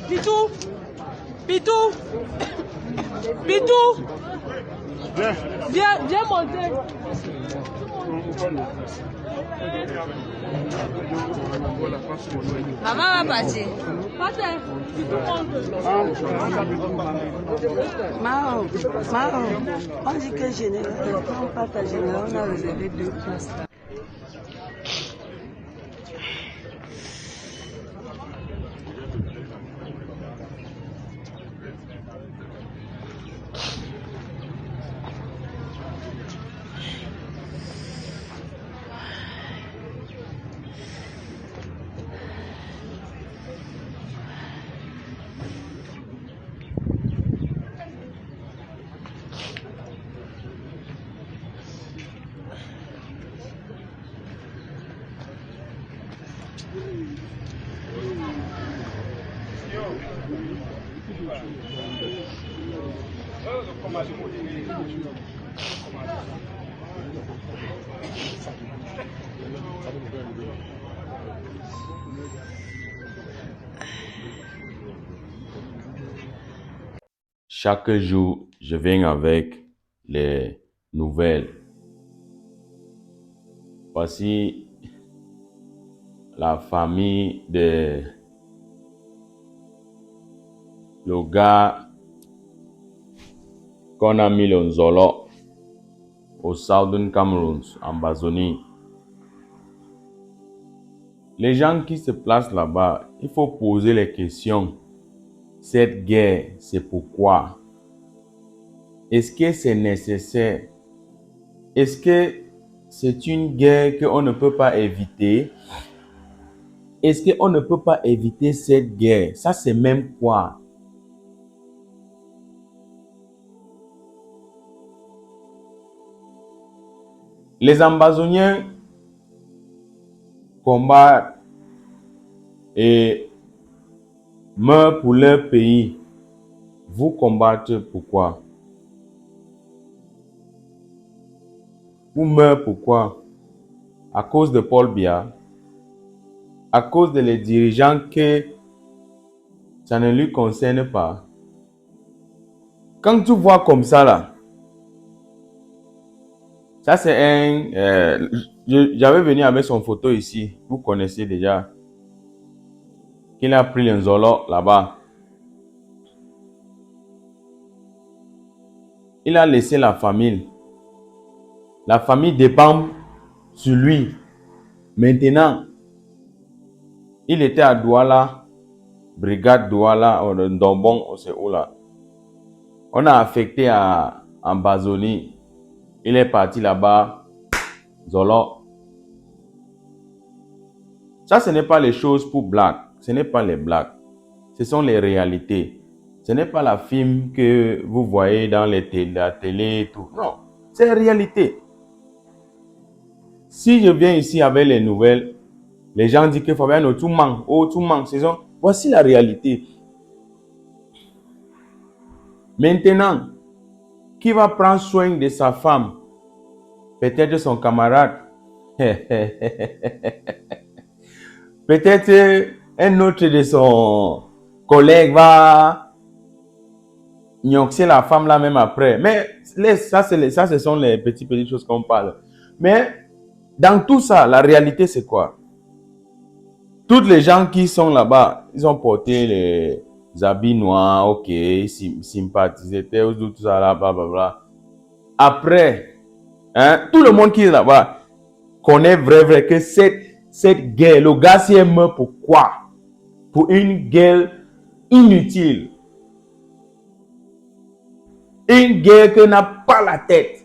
Pitou, Pitou, Pitou, viens monter. Maman va partir. Mao, on dit que général, on part à général, on a réservé 2 places là. Chaque jour, je viens avec les nouvelles. Voici la famille de le gars qu'on a mis le Nzolo au Southern Cameroun, en Bazonie. Les gens qui se placent là-bas, il faut poser les questions. Cette guerre, c'est pourquoi? Est-ce que c'est nécessaire? Est-ce que c'est une guerre qu'on ne peut pas éviter? Est-ce qu'on ne peut pas éviter cette guerre? Ça, c'est même quoi? Les Ambazoniens combattent et meurent pour leur pays. Vous combattez pourquoi? Vous meurez pourquoi? À cause de Paul Biya? À cause de les dirigeants que ça ne lui concerne pas? Quand tu vois comme ça là, ça c'est un... j'avais venu avec son photo ici, vous connaissez déjà. Qu'il a pris le Nzolo là-bas. Il a laissé la famille. La famille dépend sur lui. Maintenant, il était à Douala, brigade Douala, Ndombong, on sait où là. On a affecté à Bazonie. Il est parti là-bas. Zolo. Ça, ce n'est pas les choses pour blagues. Ce n'est pas les blagues. Ce sont les réalités. Ce n'est pas la film que vous voyez dans la télé et tout. Non, c'est la réalité. Si je viens ici avec les nouvelles, les gens disent que Fabiano, tout manque. Oh, tout manque. Voici la réalité. Maintenant, qui va prendre soin de sa femme? Peut-être son camarade. Peut-être un autre de son collègue va gnoxer la femme là même après. Mais ça, ce sont les petites choses qu'on parle. Mais dans tout ça, la réalité c'est quoi? Toutes les gens qui sont là-bas, ils ont porté les habits noirs, ok, sympathisaient, tout ça là, blablabla. Après, hein, tout le monde qui est là-bas connaît vrai que cette guerre, le gars s'y est mort pourquoi? Pour une guerre inutile. Une guerre qui n'a pas la tête,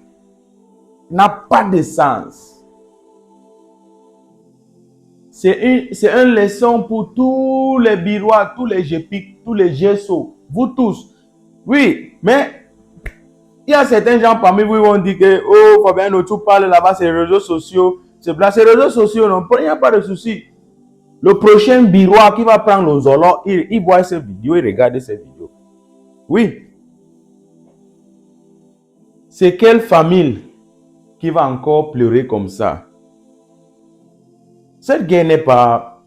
n'a pas de sens. c'est une leçon pour tous les Birois, tous les GPIC, tous les GSO, vous tous. Oui, mais il y a certains gens parmi vous qui vont dire que, oh, Fabien, tu parles là-bas, c'est les réseaux sociaux. C'est les réseaux sociaux, non, il n'y a pas de souci. Le prochain Birois qui va prendre le Zolo, il voit ces vidéos, il regarde ces vidéos. Oui. C'est quelle famille qui va encore pleurer comme ça? Cette guerre n'est pas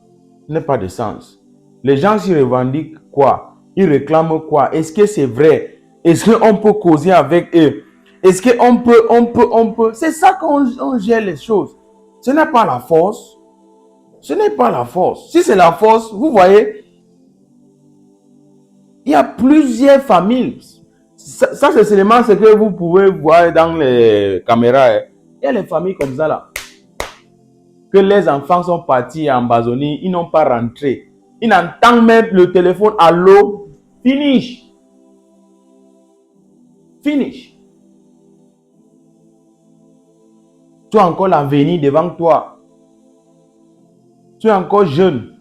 de sens. Les gens s'y revendiquent quoi? Ils réclament quoi? Est-ce que c'est vrai? Est-ce qu'on peut causer avec eux? Est-ce qu'on peut... C'est ça qu'on gère les choses. Ce n'est pas la force. Ce n'est pas la force. Si c'est la force, vous voyez, il y a plusieurs familles. Ça c'est seulement ce que vous pouvez voir dans les caméras. Il y a les familles comme ça là. Que les enfants sont partis en Amazonie, ils n'ont pas rentré. Ils n'entendent même le téléphone, allô, finish. Finish. Tu as encore l'avenir devant toi. Tu es encore jeune.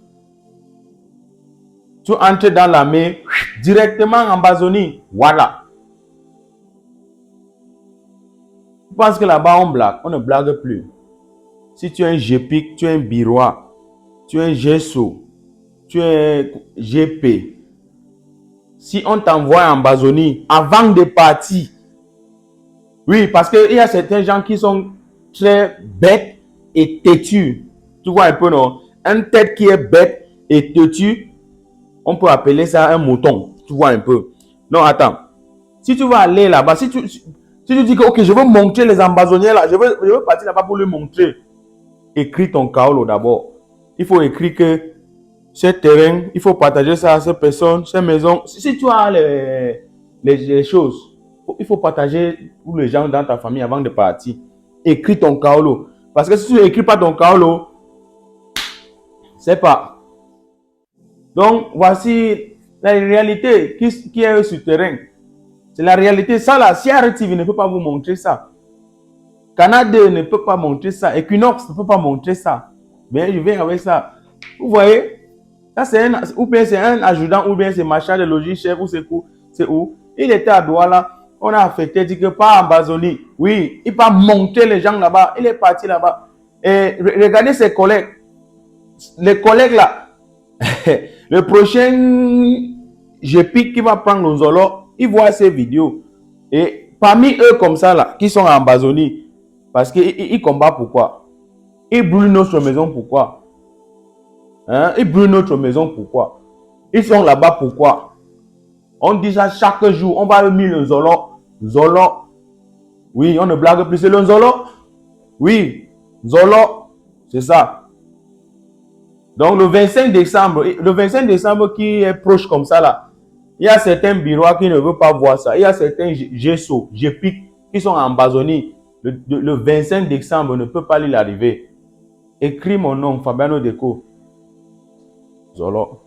Tu entres dans l'armée, directement en Amazonie. Voilà. Je pense que là-bas on blague. On ne blague plus. Si tu es un GPIC, tu es un Birois, tu es un GSO, tu es un GP. Si on t'envoie en Amazonie avant de partir, oui, parce qu'il y a certains gens qui sont très bêtes et têtus. Tu vois un peu, non? Une tête qui est bête et têtue, on peut appeler ça un mouton. Tu vois un peu. Non, attends. Si tu vas aller là-bas, si tu dis que ok, je veux montrer les Amazoniens là, je veux partir là-bas pour les montrer. Écris ton kaolo d'abord. Il faut écrire que ce terrain, il faut partager ça à ces personnes, ces maisons. Si tu as les choses, il faut partager pour les gens dans ta famille avant de partir. Écris ton kaolo. Parce que si tu n'écris pas ton kaolo, c'est pas. Donc, voici la réalité qui est sur le terrain. C'est la réalité. Ça là, si RTV ne peut pas vous montrer ça. Canada ne peut pas montrer ça. Equinox ne peut pas montrer ça. Mais je viens avec ça. Vous voyez, ça c'est ou bien c'est un adjudant, ou bien c'est machin de logis chef, ou c'est où. Il était à Douala. On a affecté, dit que pas en Amazonie. Oui, il va monter les gens là-bas. Il est parti là-bas. Et regardez ses collègues. Les collègues là. Le prochain GPIC qui va prendre le Zolo, il voit ces vidéos. Et parmi eux comme ça là, qui sont en Amazonie, parce qu'ils combattent pourquoi? Ils brûlent notre maison pourquoi? Hein? Ils brûlent notre maison pourquoi? Ils sont là-bas pourquoi? On dit ça chaque jour. On va mettre le Zolo. Zolo. Oui, on ne blague plus. C'est le Zolo. Oui, Zolo. C'est ça. Donc le 25 décembre qui est proche comme ça là, il y a certains Birois qui ne veulent pas voir ça. Il y a certains GSO, GPIC qui sont en Amazonie. Le 25 décembre ne peut pas lui arriver. Écris mon nom, Fabiano Deco. Zolo.